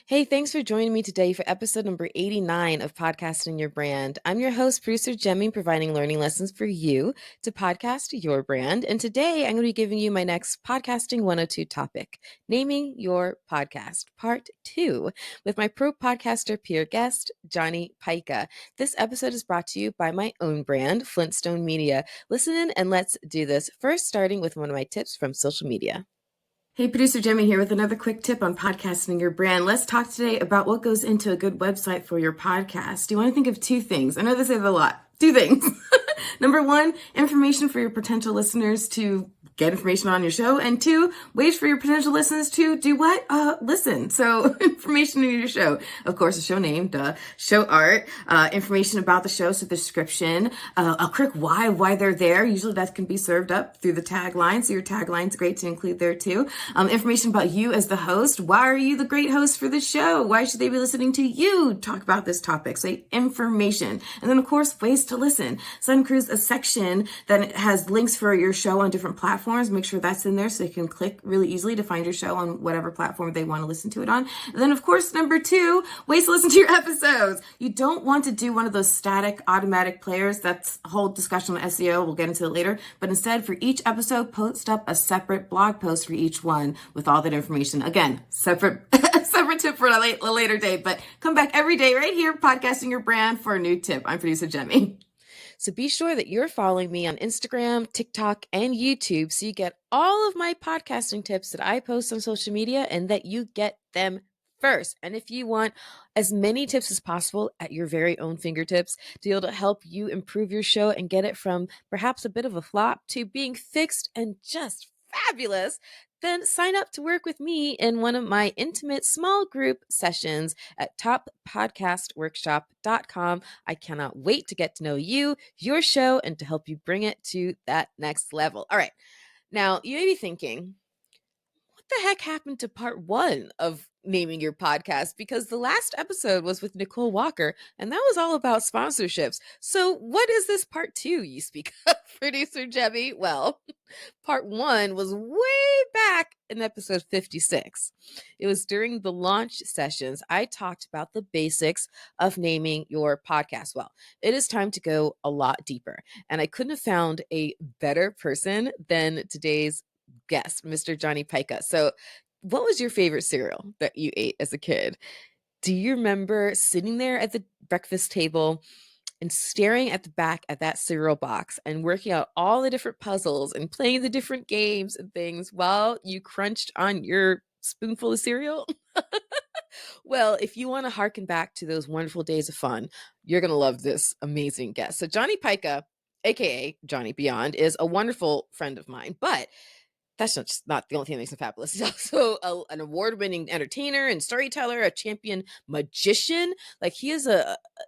Hey, thanks for joining me today for episode number 89 of Podcasting Your Brand. I'm your host, producer Jemmy, providing learning lessons for you to podcast your brand. And today I'm going to be giving you my next Podcasting 102 topic, naming your podcast, part 2, with my pro podcaster peer guest, Johnny Pyka. This episode is brought to you by my own brand, Flintstone Media. Listen in and let's do this. First, starting with one of my tips from social media. Hey, producer Jemmy here with another quick tip on podcasting your brand. Let's talk today about what goes into a good website for your podcast. You want to think of two things. I know they say that a lot. Two things. Number one, information for your potential listeners to get information on your show. And two, ways for your potential listeners to do what? Listen. So information in your show. Of course, a show name, show art, information about the show, so the description, a quick why they're there. Usually that can be served up through the tagline. So your tagline's great to include there too. Information about you as the host. Why are you the great host for the show? Why should they be listening to you talk about this topic? So information. And then of course, ways to listen. So includes a section that has links for your show on different platforms. Make sure that's in there so they can click really easily to find your show on whatever platform they want to listen to it on. And then of course, number two, ways to listen to your episodes. You don't want to do one of those static automatic players. That's a whole discussion on SEO. We'll get into it later. But instead, for each episode, post up a separate blog post for each one with all that information. Again, separate tip for a later date, but come back every day right here, podcasting your brand, for a new tip. I'm producer Jemmy. So be sure that you're following me on Instagram, TikTok, and YouTube so you get all of my podcasting tips that I post on social media and that you get them first. And if you want as many tips as possible at your very own fingertips to be able to help you improve your show and get it from perhaps a bit of a flop to being fixed and just fabulous, then sign up to work with me in one of my intimate small group sessions at toppodcastworkshop.com. I cannot wait to get to know you, your show, and to help you bring it to that next level. All right. Now, you may be thinking, what the heck happened to part 1 of naming your podcast? Because the last episode was with Nicole Walker, and that was all about sponsorships. So what is this part 2 you speak of, producer Jemmy? Well, part 1 was way back in episode 56. It was during the launch sessions. I talked about the basics of naming your podcast. Well, it is time to go a lot deeper, and I couldn't have found a better person than today's guest, Mr. Johnny Pyka. So, what was your favorite cereal that you ate as a kid? Do you remember sitting there at the breakfast table and staring at the back at that cereal box and working out all the different puzzles and playing the different games and things while you crunched on your spoonful of cereal? Well, if you want to harken back to those wonderful days of fun, you're going to love this amazing guest. So, Johnny Pyka, aka Johnny Beyond, is a wonderful friend of mine, but that's not the only thing that makes him fabulous. He's also an award-winning entertainer and storyteller, a champion magician. Like, he is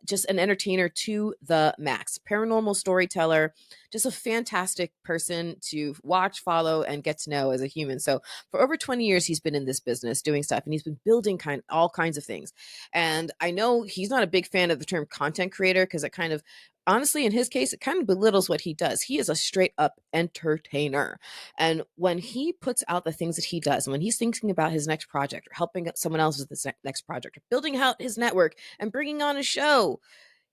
just an entertainer to the max, paranormal storyteller, just a fantastic person to watch, follow, and get to know as a human. So for over 20 years, he's been in this business doing stuff, and he's been building all kinds of things. And I know he's not a big fan of the term content creator because it kind of, honestly, in his case, it kind of belittles what he does. He is a straight up entertainer. And when he puts out the things that he does, and when he's thinking about his next project or helping someone else with this next project or building out his network and bringing on a show,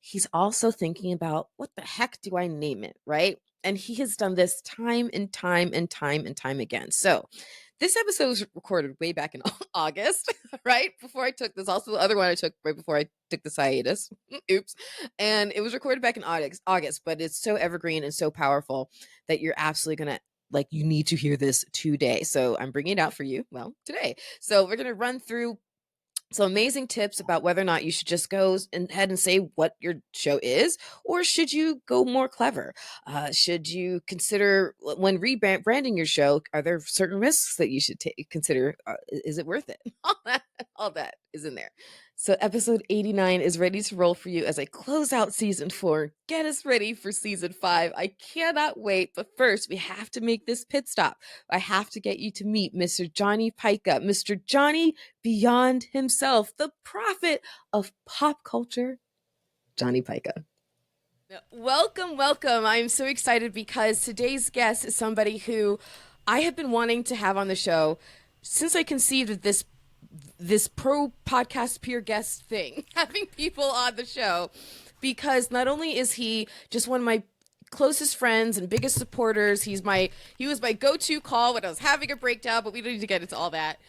he's also thinking about, what the heck do I name it, right? And he has done this time and time and time and time again. So this episode was recorded way back in August, right? Before I took this. Also, the other one I took right before I took this hiatus. Oops. And it was recorded back in August, but it's so evergreen and so powerful that you're absolutely going to, you need to hear this today. So I'm bringing it out for you, well, today. So we're going to run through some amazing tips about whether or not you should just go ahead and say what your show is, or should you go more clever? Should you consider, when rebranding your show, are there certain risks that you should consider? Is it worth it? All that is in there. So episode 89 is ready to roll for you as I close out season 4. Get us ready for season 5. I cannot wait. But first, we have to make this pit stop. I have to get you to meet Mr. Johnny Pyka, Mr. Johnny Beyond himself, the prophet of pop culture, Johnny Pyka. Welcome, welcome. I'm so excited because today's guest is somebody who I have been wanting to have on the show since I conceived of this this pro podcast peer guest thing, having people on the show, because not only is he just one of my closest friends and biggest supporters, he was my go-to call when I was having a breakdown, but we don't need to get into all that.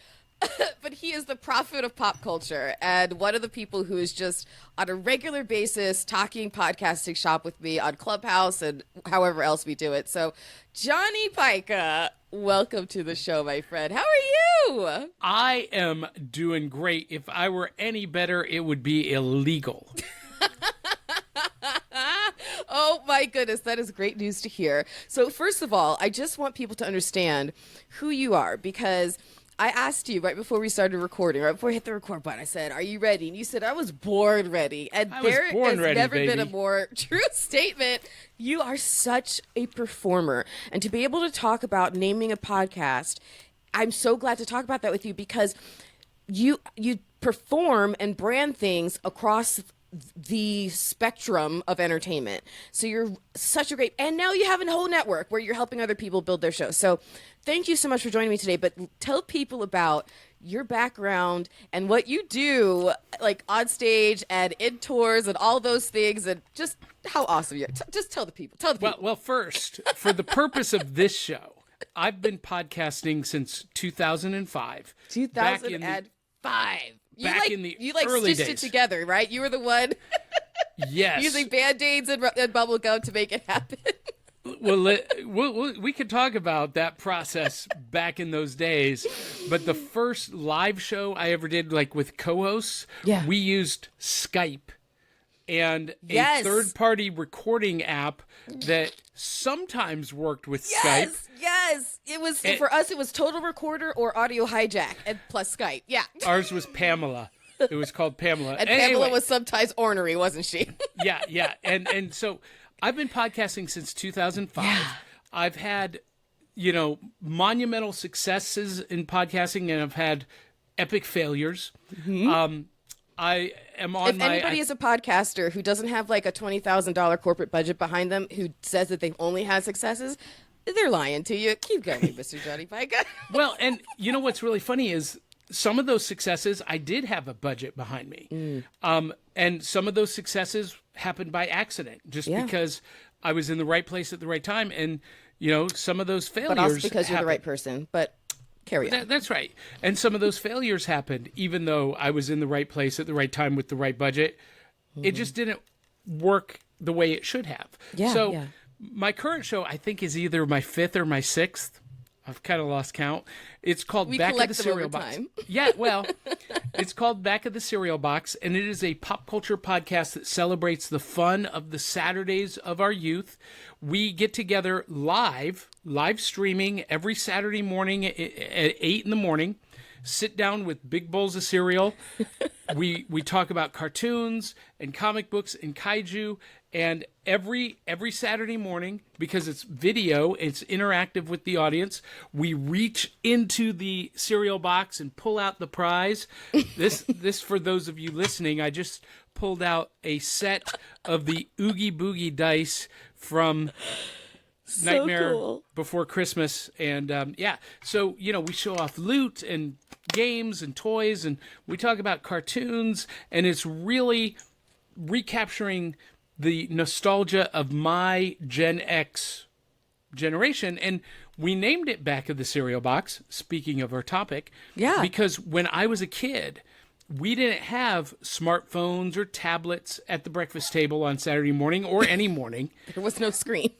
But he is the prophet of pop culture and one of the people who is just on a regular basis talking podcasting shop with me on Clubhouse and however else we do it. So, Johnny Pyka, welcome to the show, my friend. How are you? I am doing great. If I were any better, it would be illegal. Oh my goodness, that is great news to hear. So first of all, I just want people to understand who you are, because I asked you right before we started recording, right before I hit the record button, I said, "Are you ready?" And you said, "I was born ready." And there has never been a more true statement. You are such a performer. And to be able to talk about naming a podcast, I'm so glad to talk about that with you, because you perform and brand things across the spectrum of entertainment. So you're such a great, and now you have a whole network where you're helping other people build their shows. So thank you so much for joining me today. But tell people about your background and what you do, like on stage and in tours and all those things, and just how awesome you are. Just tell the people. Well, first, for the purpose of this show, I've been podcasting since 2005. 2005. Back in the early stitched days. it together, right? You were the one Yes. using Band-Aids and bubble gum to make it happen. Well, we could talk about that process back in those days, but the first live show I ever did, like with co-hosts, we used Skype and a third-party recording app that sometimes worked with Skype. Yes. It was, for us, it was Total Recorder or Audio Hijack, and plus Skype. Yeah. Ours was Pamela. It was called Pamela. And Pamela was sometimes ornery, wasn't she? Yeah. And so I've been podcasting since 2005. Yeah. I've had, monumental successes in podcasting, and I've had epic failures. Mm-hmm. I am on If anybody is a podcaster who doesn't have like a $20,000 corporate budget behind them, who says that they've only had successes, they're lying to you. Keep going, Mr. Johnny Pyka. Well, and you know what's really funny is some of those successes, I did have a budget behind me. And some of those successes happened by accident, just because I was in the right place at the right time. And, some of those failures But also because you're the right person. But carry on. That's right. And some of those failures happened, even though I was in the right place at the right time with the right budget. Mm-hmm. It just didn't work the way it should have. My current show, I think, is either my fifth or my sixth. I've kind of lost count. It's called Back of the Cereal Box. Yeah, well, it's called Back of the Cereal Box, and it is a pop culture podcast that celebrates the fun of the Saturdays of our youth. We get together live streaming every Saturday morning at 8 in the morning. Sit down with big bowls of cereal. We talk about cartoons and comic books and kaiju. And every Saturday morning, because it's video, it's interactive with the audience, we reach into the cereal box and pull out the prize. This for those of you listening, I just pulled out a set of the Oogie Boogie dice from Nightmare Before Christmas. And so, we show off loot and games and toys, and we talk about cartoons, and it's really recapturing the nostalgia of my Gen X generation. And we named it Back of the Cereal Box, speaking of our topic, because when I was a kid, we didn't have smartphones or tablets at the breakfast table on Saturday morning or any morning. There was no screen.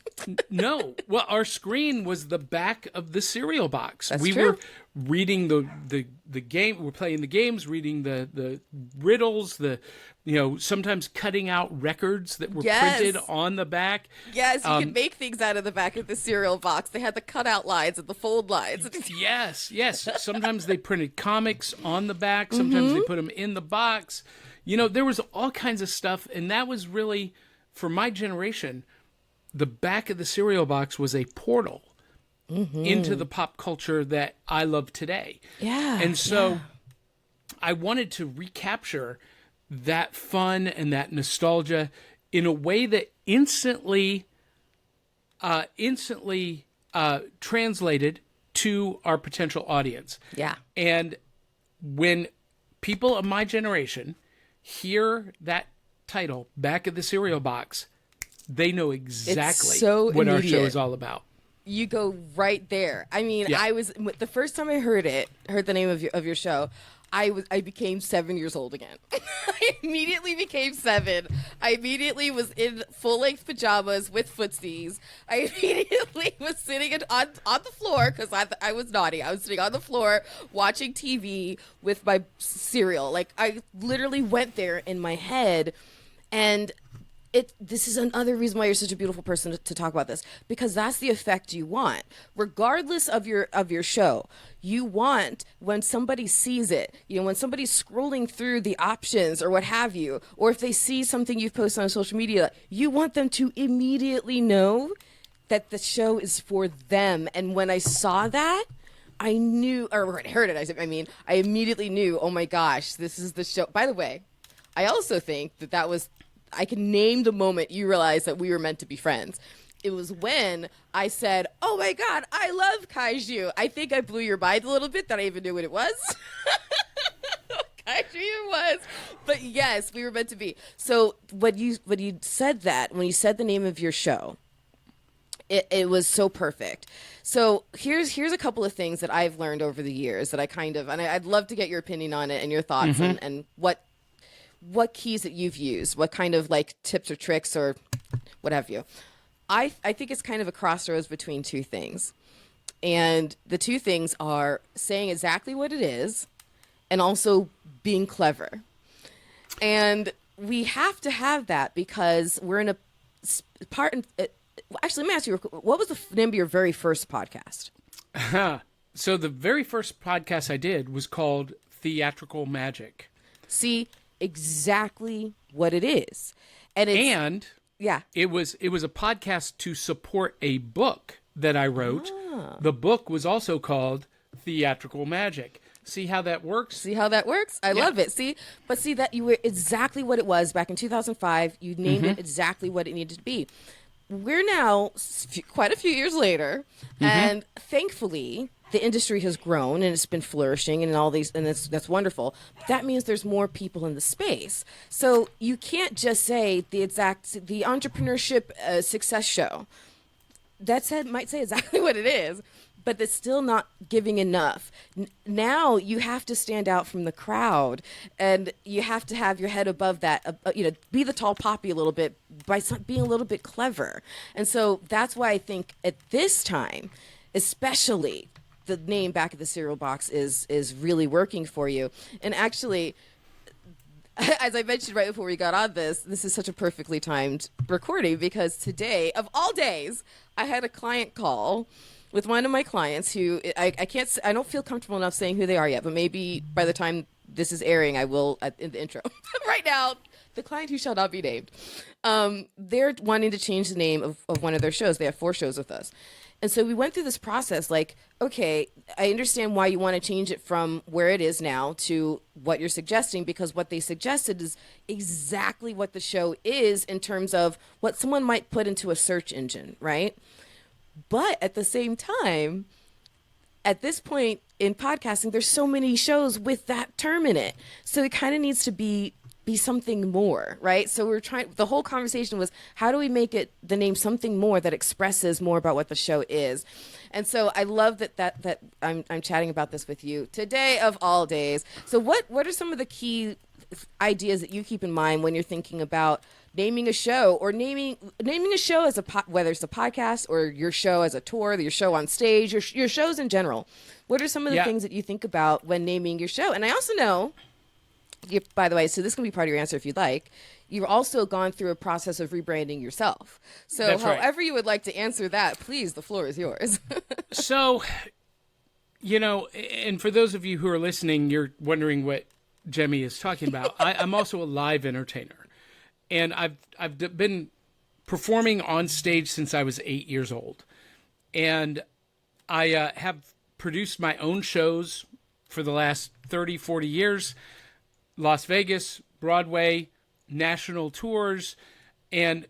No. Well, our screen was the back of the cereal box. That's we true. were reading the game. We're playing the games, reading the riddles, sometimes cutting out records that were printed on the back. Yes, you could make things out of the back of the cereal box. They had the cutout lines and the fold lines. Yes. Sometimes they printed comics on the back. Sometimes they put them in the box. There was all kinds of stuff, and that was really, for my generation, the back of the cereal box was a portal into the pop culture that I love today. Yeah. And so I wanted to recapture that fun and that nostalgia in a way that instantly translated to our potential audience. Yeah. And when people of my generation hear that title, Back of the Cereal Box, they know exactly what our show is all about. You go right there. I mean, Yeah. I was the first time I heard the name of your show. I became 7 years old again. I immediately became 7. I immediately was in full length pajamas with footsies. I immediately was sitting on the floor because I was naughty. I was sitting on the floor watching TV with my cereal. Like, I literally went there in my head, and this is another reason why you're such a beautiful person to talk about this, because that's the effect you want, regardless of your show. You want, when somebody sees it, when somebody's scrolling through the options or what have you, or if they see something you've posted on social media, you want them to immediately know that the show is for them. And when I saw that, I knew, or when I heard it, I immediately knew, oh my gosh, this is the show. By the way, I also think that was, I can name the moment you realized that we were meant to be friends. It was when I said, oh my God, I love kaiju. I think I blew your mind a little bit that I even knew what it was. Kaiju it was. But yes, we were meant to be. So when you said that, when you said the name of your show, it was so perfect. So here's a couple of things that I've learned over the years that and I'd love to get your opinion on it and your thoughts and what keys that you've used, what kind of like tips or tricks or what have you. I think it's kind of a crossroads between two things. And the two things are saying exactly what it is and also being clever. And we have to have that because we're in a part. Actually, let me ask you, what was the name of your very first podcast? So the very first podcast I did was called Theatrical Magic. See, exactly what it is. And it was a podcast to support a book that I wrote. The book was also called Theatrical Magic. See how that works? I love it. See that you were exactly what it was back in 2005. You named it exactly what it needed to be. We're now quite a few years later, and thankfully the industry has grown and it's been flourishing and all these, and that's wonderful. That means there's more people in the space. So you can't just say the entrepreneurship success show. That said, might say exactly what it is, but it's still not giving enough. Now you have to stand out from the crowd, and you have to have your head above that. Be the tall poppy a little bit by being a little bit clever. And so that's why I think at this time, especially, the name Back of the Cereal Box is really working for you. And actually, as I mentioned right before we got on this is such a perfectly timed recording because today, of all days, I had a client call with one of my clients who I don't feel comfortable enough saying who they are yet, but maybe by the time this is airing, I will in the intro. Right now, the client who shall not be named, they're wanting to change the name of one of their shows. They have 4 shows with us. And so we went through this process like, okay, I understand why you want to change it from where it is now to what you're suggesting, because what they suggested is exactly what the show is in terms of what someone might put into a search engine, right? But at the same time, at this point in podcasting, there's so many shows with that term in it. So it kind of needs to be something more, right? So the whole conversation was, how do we make it the name something more that expresses more about what the show is? And so I love that I'm chatting about this with you today of all days. So what are some of the key ideas that you keep in mind when you're thinking about naming a show or naming a show as whether it's a podcast or your show as a tour, your show on stage, your shows in general? What are some of the things that you think about when naming your show? And I also know, by the way, so this can be part of your answer if you'd like, you've also gone through a process of rebranding yourself. So That's right. However you would like to answer that, please, the floor is yours. So, and for those of you who are listening, you're wondering what Jemmy is talking about. I'm also a live entertainer. And I've been performing on stage since I was 8 years old. And I have produced my own shows for the last 30, 40 years. Las Vegas, Broadway, national tours, and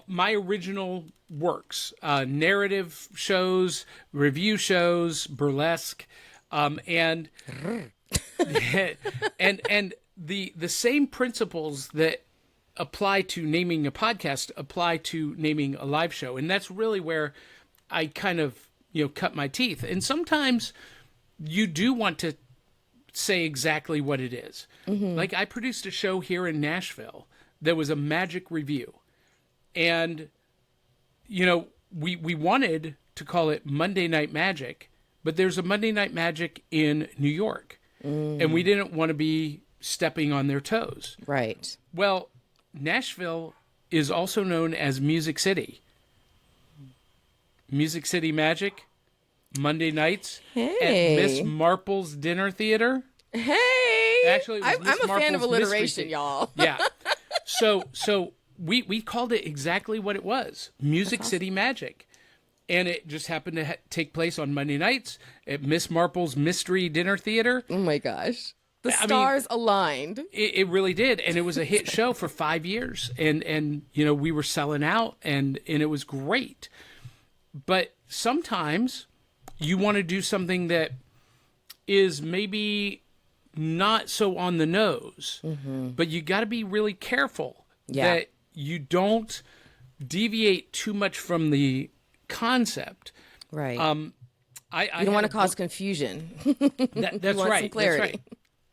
my original works, narrative shows, review shows, burlesque, and and the same principles that apply to naming a podcast apply to naming a live show. And that's really where I kind of, cut my teeth. And sometimes you do want to say exactly what it is. Mm-hmm. Like I produced a show here in Nashville that was a magic review. And, we wanted to call it Monday Night Magic, but there's a Monday Night Magic in New York. And we didn't want to be stepping on their toes. Right. Well, Nashville is also known as Music City. Music City Magic, Monday nights at Miss Marple's Dinner Theater. Hey! Actually, I'm a fan of alliteration, y'all. Yeah. So we called it exactly what it was, Music City Magic. And it just happened to take place on Monday nights at Miss Marple's Mystery Dinner Theater. Oh, my gosh. The stars aligned. It really did. And it was a hit show for 5 years. And we were selling out, and it was great. But sometimes you want to do something that is maybe not so on the nose. Mm-hmm. But you got to be really careful that you don't deviate too much from the concept. Right. You don't want to cause confusion. That's right. Some clarity.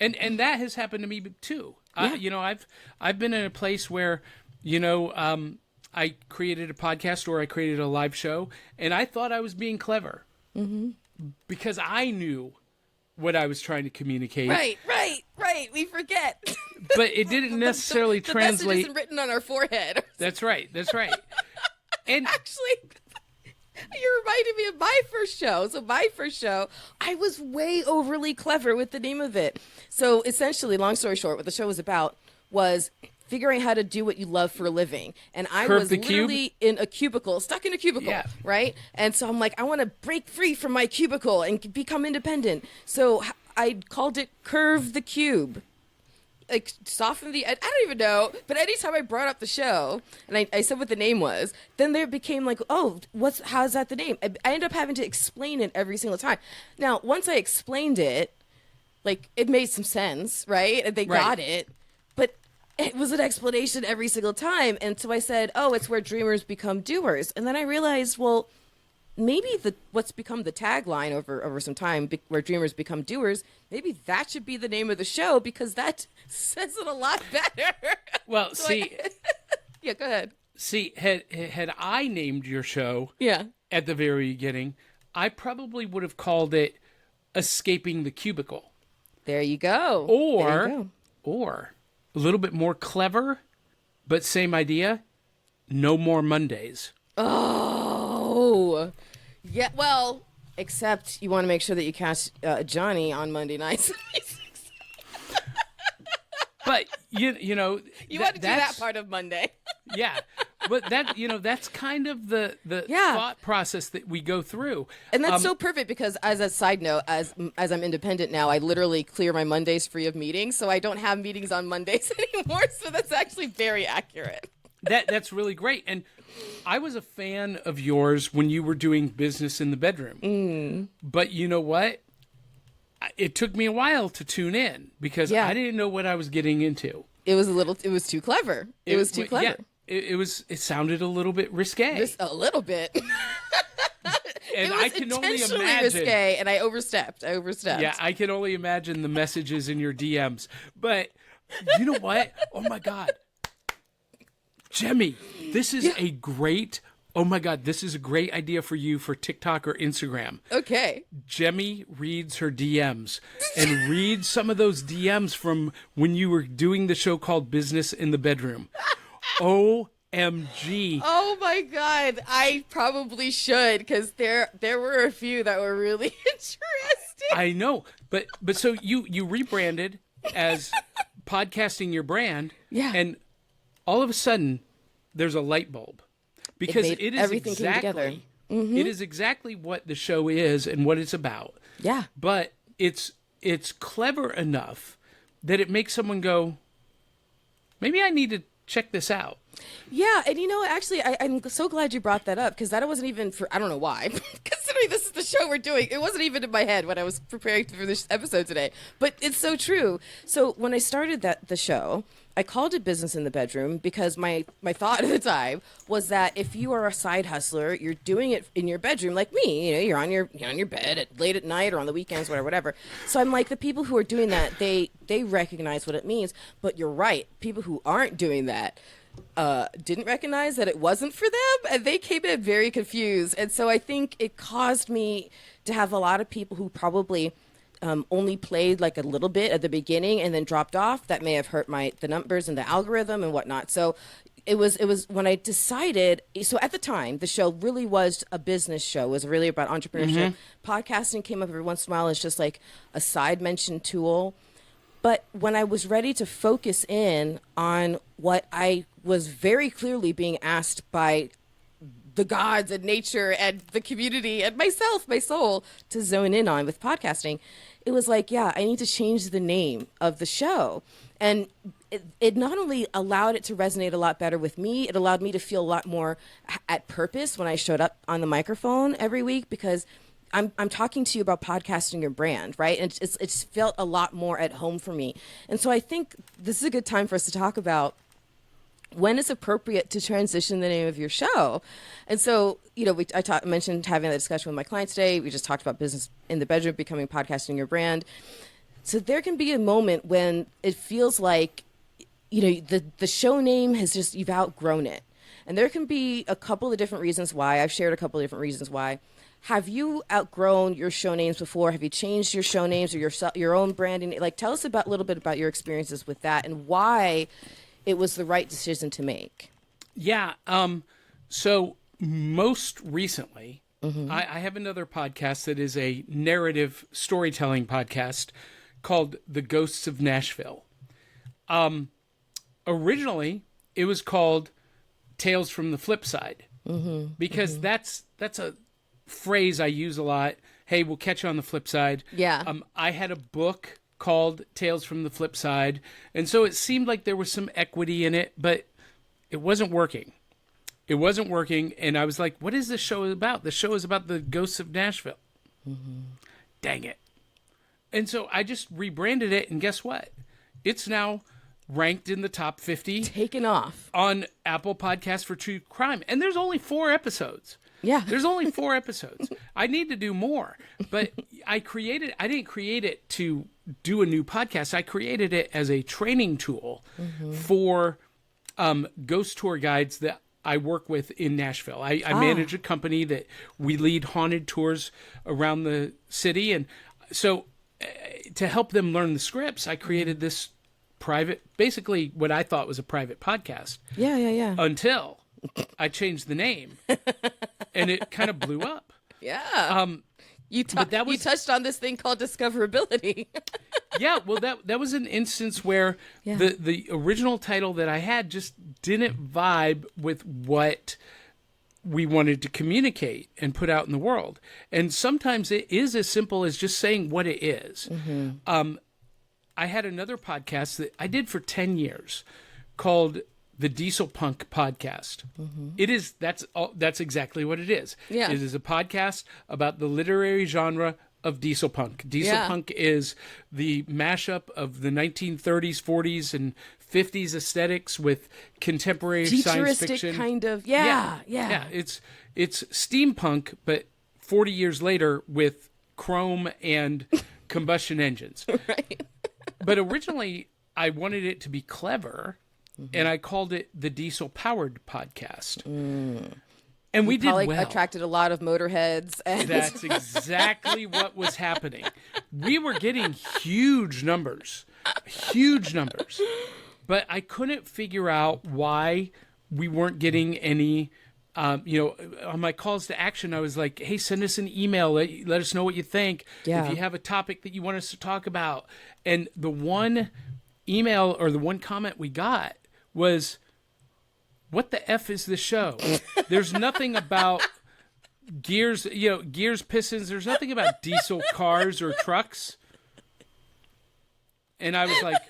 That's right. And that has happened to me too. Yeah. I've been in a place where, I created a podcast or I created a live show, and I thought I was being clever because I knew what I was trying to communicate. Right. We forget. But it didn't necessarily translate. The message isn't written on our forehead. That's right. And actually, you reminded me of my first show. So my first show, I was way overly clever with the name of it. So essentially, long story short, what the show was about was figuring how to do what you love for a living. And I was literally in a cubicle, stuck in a cubicle, right? And so I'm like, I want to break free from my cubicle and become independent. So I called it Curve the Cube. Like, soften the... I don't even know, but anytime I brought up the show, and I said what the name was, then there became like, oh, how's that the name? I ended up having to explain it every single time. Now, once I explained it, like, it made some sense, right? And they got it, but it was an explanation every single time. And so I said, oh, it's where dreamers become doers. And then I realized, well, maybe what's become the tagline over some time, where dreamers become doers, maybe that should be the name of the show, because that says it a lot better. Well, so yeah, go ahead. See, had I named your show at the very beginning, I probably would have called it Escaping the Cubicle. There you go. Or a little bit more clever, but same idea, No More Mondays. Oh, yeah. Well, except you want to make sure that you catch Johnny on Monday nights. But you want to do that part of Monday. Yeah, but that's kind of the thought process that we go through, and that's so perfect, because as a side note, as I'm independent now, I literally clear my Mondays free of meetings, so I don't have meetings on Mondays anymore. So that's actually very accurate. That's really great. And I was a fan of yours when you were doing Business in the Bedroom. But you know what? It took me a while to tune in, because I didn't know what I was getting into. It was too clever. It was too clever. Yeah, it sounded a little bit risque. Just a little bit. And I can only imagine, risque, and I overstepped. Yeah, I can only imagine the messages in your DMs. But you know what? Oh my God. Jemmy, this is a great idea for you for TikTok or Instagram. Okay. Jemmy reads her DMs, and read some of those DMs from when you were doing the show called Business in the Bedroom. OMG. Oh my God. I probably should, because there were a few that were really interesting. I know. But so you rebranded as Podcasting Your Brand. Yeah. And all of a sudden, there's a light bulb, because it is everything came together. Mm-hmm. It is exactly what the show is and what it's about. Yeah. But it's clever enough that it makes someone go, maybe I need to check this out. Yeah, and actually, I'm so glad you brought that up, because that wasn't even for, I don't know why, considering funny. This is the show we're doing. It wasn't even in my head when I was preparing for this episode today, but it's so true. So when I started the show, I called it Business in the Bedroom because my thought at the time was that if you are a side hustler, you're doing it in your bedroom like me. You know, you're on your bed late at night or on the weekends, whatever. So I'm like, the people who are doing that, they recognize what it means. But you're right. People who aren't doing that didn't recognize that it wasn't for them, and they came in very confused. And so I think it caused me to have a lot of people who probably only played like a little bit at the beginning and then dropped off. That may have hurt the numbers and the algorithm and whatnot. So it was when I decided. So at the time, the show really was a business show. It was really about entrepreneurship. Podcasting came up every once in a while as just like a side mention tool. But when I was ready to focus in on what I was very clearly being asked by the gods and nature and the community and myself, my soul, to zone in on with podcasting, it was like, yeah, I need to change the name of the show. And it not only allowed it to resonate a lot better with me, it allowed me to feel a lot more at purpose when I showed up on the microphone every week, because I'm talking to you about podcasting your brand, right? And it's felt a lot more at home for me. And so I think this is a good time for us to talk about when it's appropriate to transition the name of your show. And so, you know, I mentioned having that discussion with my clients today. We just talked about Business in the Bedroom becoming podcasting your brand. So there can be a moment when it feels like, you know, the show name has just, you've outgrown it. And there can be a couple of different reasons why. I've shared a couple of different reasons why. Have you outgrown your show names before? Have you changed your show names or your own branding? Like, tell us a little bit about your experiences with that and why it was the right decision to make. Yeah. So most recently, I have another podcast that is a narrative storytelling podcast called The Ghosts of Nashville. Originally, it was called Tales from the Flip Side, because that's a phrase I use a lot. Hey, we'll catch you on the flip side. Yeah. I had a book called Tales from the Flip Side, and so it seemed like there was some equity in it, but it wasn't working. It wasn't working, and I was like, what is this show about? The show is about the ghosts of Nashville. Dang it. And so I just rebranded it, and guess what? It's now ranked in the top 50. Taken off. On Apple Podcasts for True Crime. And there's only 4 episodes. Yeah. There's only 4 episodes. I need to do more. But I didn't create it to do a new podcast. I created it as a training tool for ghost tour guides that I work with in Nashville. I manage a company that we lead haunted tours around the city. And so to help them learn the scripts, I created this private, basically what I thought was a private podcast. Yeah. Until I changed the name, and it kind of blew up. Yeah. You touched on this thing called discoverability. Yeah, well, that was an instance where the original title that I had just didn't vibe with what we wanted to communicate and put out in the world. And sometimes it is as simple as just saying what it is. I had another podcast that I did for 10 years called the Diesel Punk Podcast. That's exactly what it is. Yeah. It is a podcast about the literary genre of diesel punk. Diesel punk is the mashup of the 1930s, 40s, and 50s aesthetics with contemporary science fiction. Kind of. Yeah. It's steampunk, but 40 years later with chrome and combustion engines. Right. But originally, I wanted it to be clever, and I called it the Diesel Powered Podcast. And we did well. Attracted a lot of motorheads. And That's exactly what was happening. We were getting huge numbers. But I couldn't figure out why we weren't getting any. On my calls to action, I was like, hey, send us an email. Let us know what you think. Yeah. If you have a topic that you want us to talk about. And the one email or the one comment we got was, what the F is this show? There's nothing about gears, pistons. There's nothing about diesel cars or trucks. And I was like,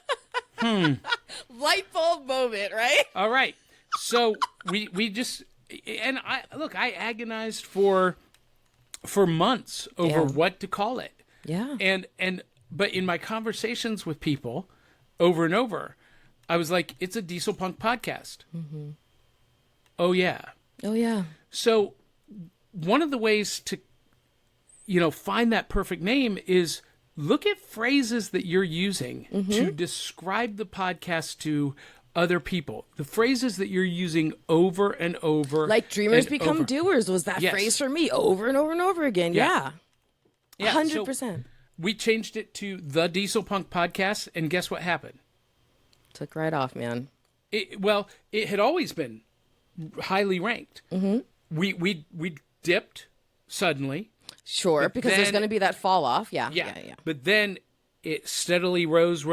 light bulb moment, right? All right. So we just, and I agonized for for months over what to call it. Yeah. But in my conversations with people over and over, I was like, it's a diesel punk podcast. Mm-hmm. Oh yeah. Oh yeah. So one of the ways to, find that perfect name is look at phrases that you're using to describe the podcast to other people. The phrases that you're using over and over. Like dreamers become doers was that phrase for me over and over and over again. Yeah. 100%. So we changed it to the Diesel Punk Podcast, and guess what happened? Took right off, man. It had always been highly ranked. Mm-hmm. We dipped suddenly. Sure, because there's going to be that fall off. Yeah. But then it steadily rose.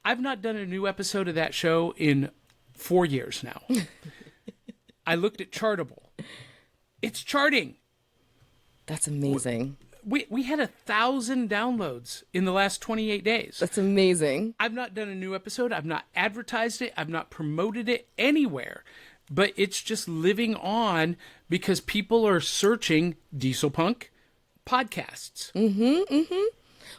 I've not done a new episode of that show in 4 years now. I looked at Chartable. It's charting. That's amazing. We had 1,000 downloads in the last 28 days. That's amazing. I've not done a new episode. I've not advertised it. I've not promoted it anywhere. But it's just living on because people are searching Diesel Punk podcasts.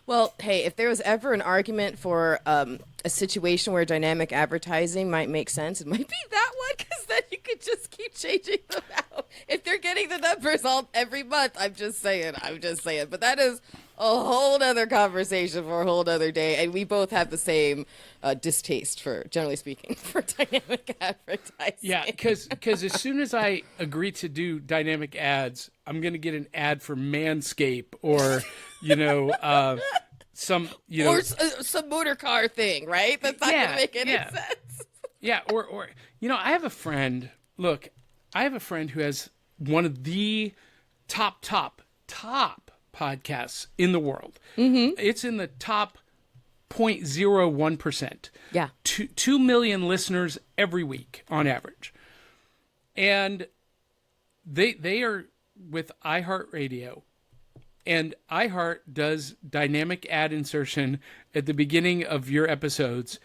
Well, hey, if there was ever an argument for a situation where dynamic advertising might make sense, it might be that one, because then you could just keep changing them out. If they're getting the numbers all every month, I'm just saying. But that is a whole other conversation for a whole other day, and we both have the same distaste for, generally speaking, for dynamic advertising. Yeah, because as soon as I agree to do dynamic ads, I'm going to get an ad for Manscaped or, some motor car thing, right? That's not going to make any sense. Yeah, or I have a friend. Look, I have a friend who has one of the top podcasts in the world. Mm-hmm. It's in the top 0.01%. Yeah. 2 million listeners every week on average. And they are with iHeartRadio. And iHeart does dynamic ad insertion at the beginning of your episodes.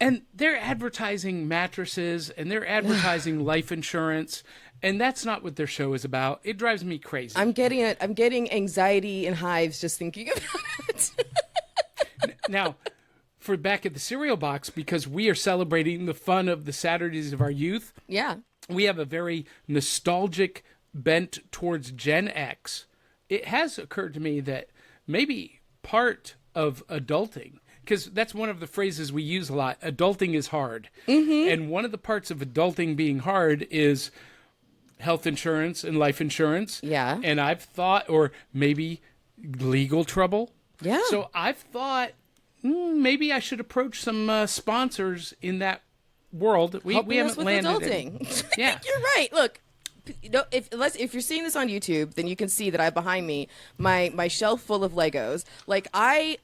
And they're advertising mattresses and they're advertising life insurance. And that's not what their show is about. It drives me crazy. I'm getting anxiety and hives just thinking about it. Now, for back at the cereal box, because we are celebrating the fun of the Saturdays of our youth. Yeah. We have a very nostalgic bent towards Gen X. It has occurred to me that maybe part of adulting, because that's one of the phrases we use a lot, adulting is hard. Mm-hmm. And one of the parts of adulting being hard is health insurance and life insurance. Yeah. And I've thought, or maybe legal trouble. Yeah. So I've thought maybe I should approach some sponsors in that world. We haven't landed adulting. Yeah. You're right. Look. If you're seeing this on YouTube, then you can see that I have behind me my shelf full of Legos. Like I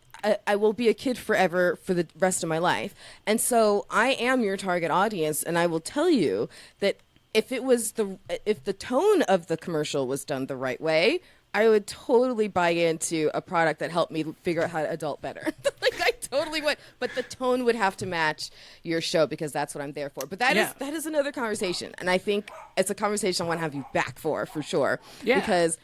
will be a kid forever for the rest of my life, and so I am your target audience. And I will tell you that if the tone of the commercial was done the right way, I would totally buy into a product that helped me figure out how to adult better. Like I totally would, but the tone would have to match your show because that's what I'm there for. But that is another conversation, and I think it's a conversation I want to have you back for sure. Yeah. Because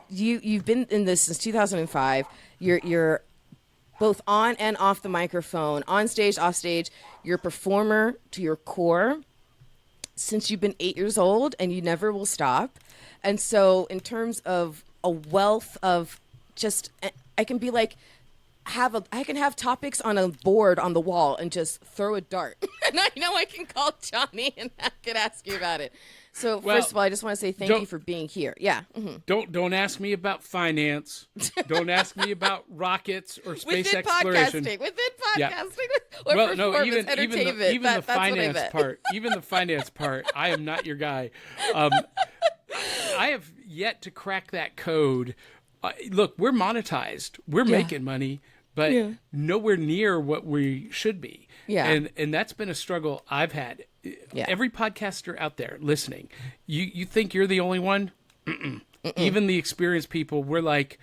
you've been in this since 2005. You're both on and off the microphone, on stage, off stage. You're a performer to your core since you've been 8 years old, and you never will stop. And so in terms of a wealth of just, I can be like, I can have topics on a board on the wall and just throw a dart. And I know I can call Johnny and I could ask you about it. So first of all, I just want to say thank you for being here. Yeah. Mm-hmm. Don't ask me about finance. Don't ask me about rockets or space exploration. Within podcasting. Or well, no, even the finance part. Even the finance part. I am not your guy. I have yet to crack that code. Look, we're monetized. We're making money, but nowhere near what we should be. Yeah. And that's been a struggle I've had. Yeah. Every podcaster out there listening, you think you're the only one? Mm-mm. Even the experienced people, we're like,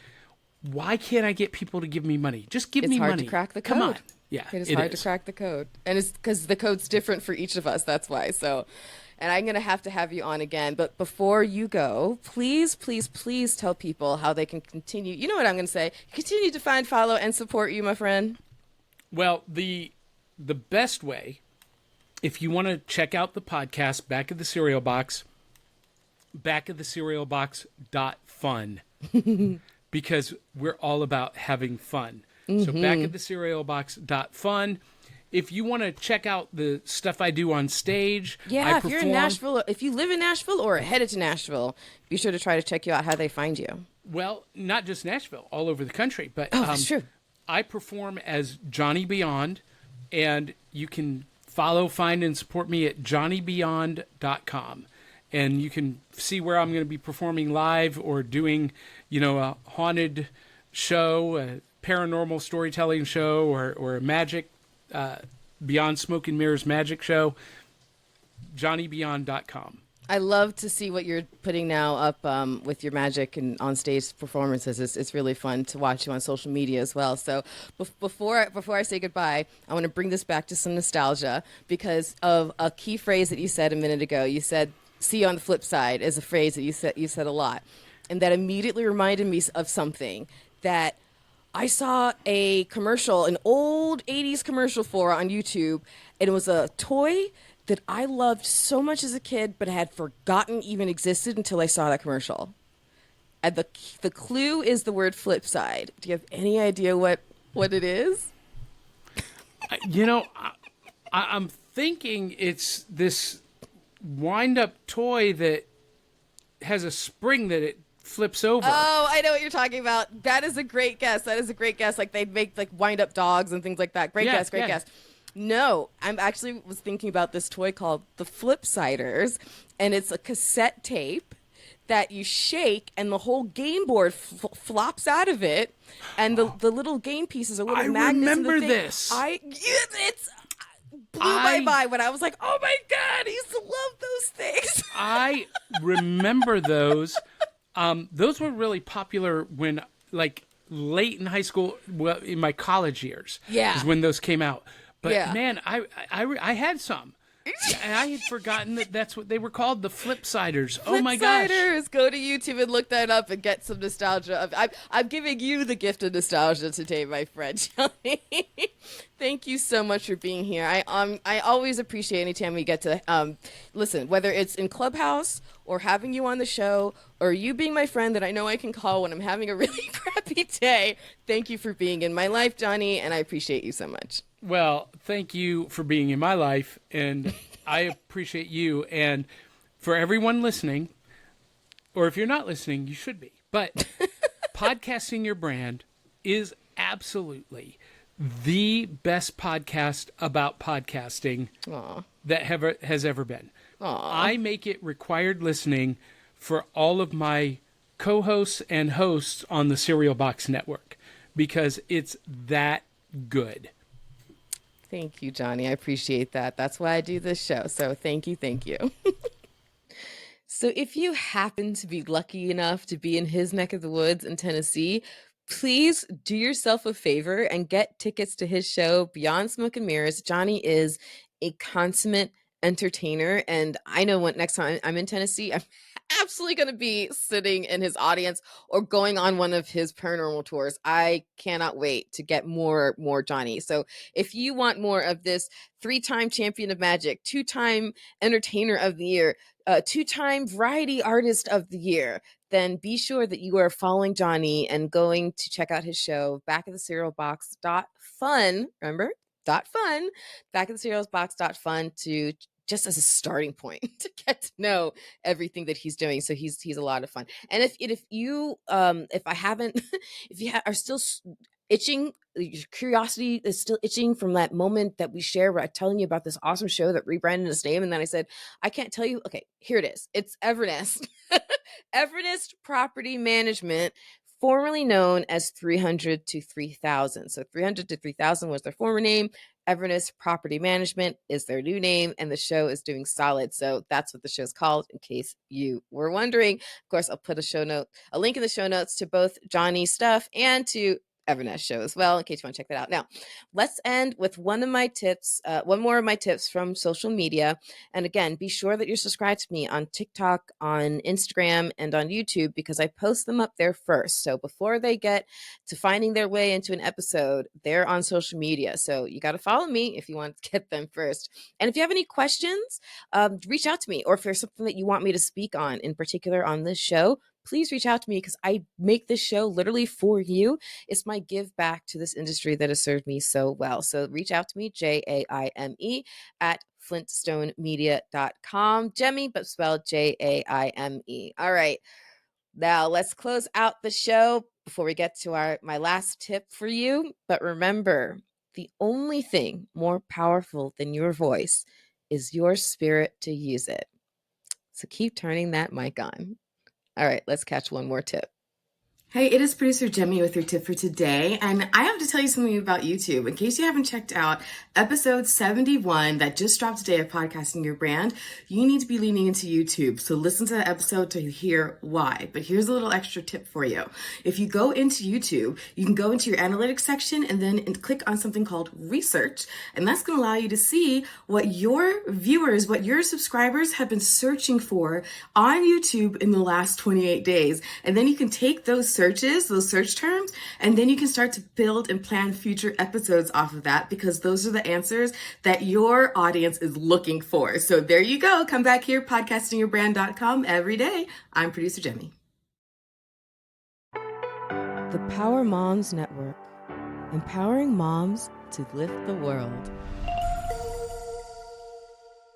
why can't I get people to give me money? Just give me money. It's hard to crack the code. Come on. Yeah, it is hard to crack the code. And it's because the code's different for each of us. That's why. So and I'm going to have you on again. But before you go, please, please, please tell people how they can continue. You know what I'm going to say? Continue to find, follow, and support you, my friend. Well, the best way, if you want to check out the podcast, Back of the Cereal Box, backofthecerealbox.fun, because we're all about having fun. So backofthecerealbox.fun. If you want to check out the stuff I do on stage, yeah, if you're in Nashville, if you live in Nashville or are headed to Nashville, be sure to try to check you out how they find you. Well, not just Nashville, all over the country. But that's true. I perform as Johnny Beyond, and you can follow, find, and support me at johnnybeyond.com. And you can see where I'm going to be performing live or doing, a haunted show, a paranormal storytelling show, or a magic, Beyond Smoke and Mirrors magic show. johnnybeyond.com. I love to see what you're putting now up with your magic and on stage performances. It's really fun to watch you on social media as well. So before I say goodbye, I want to bring this back to some nostalgia because of a key phrase that you said a minute ago. You said, "See you on the flip side" is a phrase that you said a lot, and that immediately reminded me of something that I saw a commercial, an old 80s commercial for on YouTube, and it was a toy that I loved so much as a kid, but had forgotten even existed until I saw that commercial. And the clue is the word flip side. Do you have any idea what it is? I'm thinking it's this wind-up toy that has a spring that it flips over. Oh, I know what you're talking about. That is a great guess. Like they'd make like wind-up dogs and things like that. Great guess. No, I'm actually was thinking about this toy called the Flipsiders, and it's a cassette tape that you shake, and the whole game board flops out of it, and the little game pieces are little magnets. I remember this. It's blew my mind when I was like, oh my God, I used to love those things. I remember those. Those were really popular when, like, late in high school, well, in my college years. Yeah. Is when those came out. But, man, I had some. And I had forgotten that's what they were called, the Flipsiders. Oh, my gosh. Flipsiders. Go to YouTube and look that up and get some nostalgia. I'm giving you the gift of nostalgia today, my friend, Johnny. Thank you so much for being here. I always appreciate any time we get to listen, whether it's in Clubhouse or having you on the show or you being my friend that I know I can call when I'm having a really crappy day. Thank you for being in my life, Johnny, and I appreciate you so much. Well, thank you for being in my life, and I appreciate you. And for everyone listening, or if you're not listening, you should be. But podcasting your brand is absolutely the best podcast about podcasting that has ever been. I make it required listening for all of my co-hosts and hosts on the Cereal Box Network because it's that good. Thank you, Johnny. I appreciate that. That's why I do this show. So thank you. So if you happen to be lucky enough to be in his neck of the woods in Tennessee, please do yourself a favor and get tickets to his show, Beyond Smoke and Mirrors. Johnny is a consummate entertainer, and I know when next time I'm in Tennessee, I'm absolutely going to be sitting in his audience or going on one of his paranormal tours. I cannot wait to get more Johnny. So if you want more of this 3-time champion of magic, 2-time entertainer of the year, 2-time variety artist of the year, then be sure that you are following Johnny and going to check out his show, backofthecerealbox.fun. Remember? .fun, backofthecerealbox.fun, to just as a starting point to get to know everything that he's doing. So he's a lot of fun. And if you are still itching, your curiosity is still itching from that moment that we shared where I'm telling you about this awesome show that rebranded its name, and then I said, I can't tell you. Okay, here it is. It's Evernest. Evernest Property Management, formerly known as 300 to 3000. So 300 to 3000 was their former name. Evernest Property Management is their new name, and the show is doing solid. So that's what the show's called, in case you were wondering. Of course, I'll put a link in the show notes to both Johnny's stuff and to Evernest show as well, in case you want to check that out. Now, let's end with one more of my tips from social media. And again, be sure that you're subscribed to me on TikTok, on Instagram, and on YouTube, because I post them up there first. So before they get to finding their way into an episode, they're on social media. So you got to follow me if you want to get them first. And if you have any questions, reach out to me. Or if there's something that you want me to speak on in particular on this show, please reach out to me, because I make this show literally for you. It's my give back to this industry that has served me so well. So reach out to me, JAIME at flintstonemedia.com. Jemmy, but spelled JAIME. All right. Now let's close out the show before we get to my last tip for you. But remember, the only thing more powerful than your voice is your spirit to use it. So keep turning that mic on. All right, let's catch one more tip. Hey, it is producer Jemmy with your tip for today, and I have to tell you something about YouTube. In case you haven't checked out episode 71 that just dropped today of Podcasting Your Brand, you need to be leaning into YouTube. So listen to that episode to hear why. But here's a little extra tip for you. If you go into YouTube, you can go into your analytics section and then click on something called research, and that's going to allow you to see what your viewers, what your subscribers have been searching for on YouTube in the last 28 days. And then you can take those search terms, and then you can start to build and plan future episodes off of that, because those are the answers that your audience is looking for. So there you go. Come back here, podcastingyourbrand.com every day. I'm producer Jemmy. The Power Moms Network, empowering moms to lift the world.